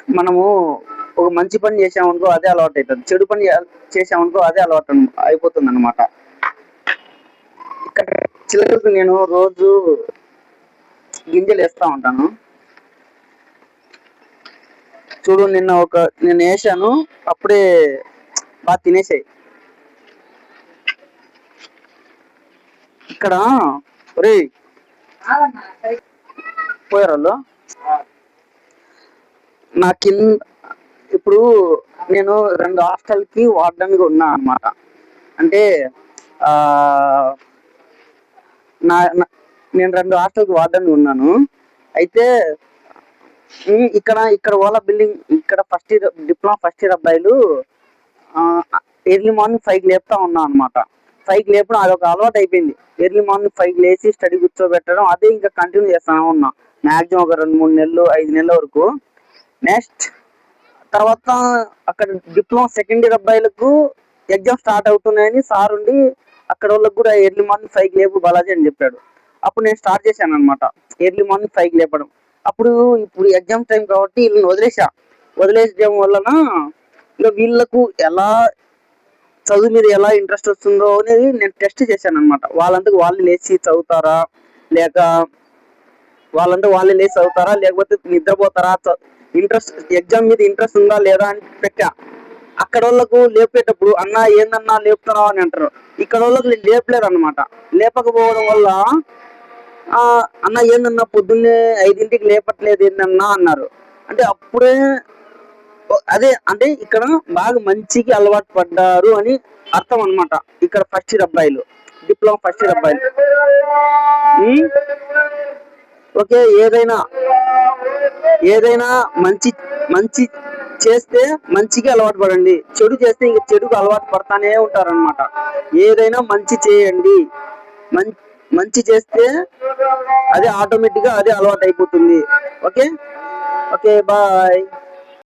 మనము ఒక మంచి పని చేసామనుకో అదే అలవాటు అవుతుంది, చెడు పని చేసామనుకో అదే అలవాటు అయిపోతుంది అనమాట. ఇక్కడ చిలకలకు నేను రోజు గింజలు వేస్తా ఉంటాను. చూడు నేను వేసాను, అప్పుడే బాగా తినేసాయి. ఇక్కడ ఒరే పోయారు నా కింద. ఇప్పుడు నేను 2 హాస్టల్కి వార్డెన్గా ఉన్నా అనమాట. అంటే నేను 2 హాస్టల్కి వార్డెన్గా ఉన్నాను. అయితే ఇక్కడ ఓలా బిల్డింగ్, ఇక్కడ డిప్లొమా ఫస్ట్ ఇయర్ అబ్బాయిలు ఎర్లీ మార్నింగ్ 5కి లేపుతా ఉన్నా అనమాట. 5కి లేపడం అదొక అలవాటు అయిపోయింది. ఎర్లీ మార్నింగ్ 5కి లేచి స్టడీ కూర్చోబెట్టడం, అదే ఇంకా కంటిన్యూ చేస్తాను ఉన్నా మ్యాక్సిమం ఒక 2-3 నెలలు 5 నెలల వరకు. నెక్స్ట్ తర్వాత అక్కడ డిప్లొమా సెకండ్ ఇయర్ అబ్బాయిలకు ఎగ్జామ్ స్టార్ట్ అవుతున్నాయని సార్ ఉండి అక్కడ వాళ్ళకి కూడా ఎర్లీ మార్నింగ్ 5కి లేపు బాలాజీ అని చెప్పాడు. అప్పుడు నేను స్టార్ట్ చేశాను అనమాట ఎర్లీ మార్నింగ్ 5కి లేపడం. ఇప్పుడు ఎగ్జామ్ టైం కాబట్టి వీళ్ళని వదిలేసడం వలన ఇక వీళ్ళకు ఎలా చదువు మీద ఎలా ఇంట్రెస్ట్ వస్తుందో అనేది నేను టెస్ట్ చేశాను అనమాట. వాళ్ళంతకు వాళ్ళు లేచి చదువుతారా, లేకపోతే నిద్రపోతారా, ఎగ్జామ్ మీద ఇంట్రెస్ట్ ఉందా లేదా అని పెట్టా. అక్కడ వాళ్ళకు లేపేటప్పుడు అన్న ఏందన్నా లేపుతున్నావు అని అంటారు. ఇక్కడ వాళ్ళకు లేపలేరు అనమాట. లేపకపోవడం వల్ల అన్న ఏందన్నా పొద్దున్నే 5ంటికి లేపట్లేదు ఏందన్నా అన్నారు. అంటే అప్పుడే అదే అంటే ఇక్కడ బాగా మంచికి అలవాటు పడ్డారు అని అర్థం అనమాట. ఇక్కడ ఫస్ట్ ఇయర్ అబ్బాయిలు, డిప్లొమా ఫస్ట్ ఇయర్ అబ్బాయిలు. ఓకే, ఏదైనా మంచి చేస్తే మంచికి అలవాటు పడండి, చెడు చేస్తే ఇంక చెడుకు అలవాటు పడతానే ఉంటారనమాట. ఏదైనా మంచి చేయండి, మంచి చేస్తే అదే ఆటోమేటిక్గా అదే అలవాటు అయిపోతుంది. Okay, bye.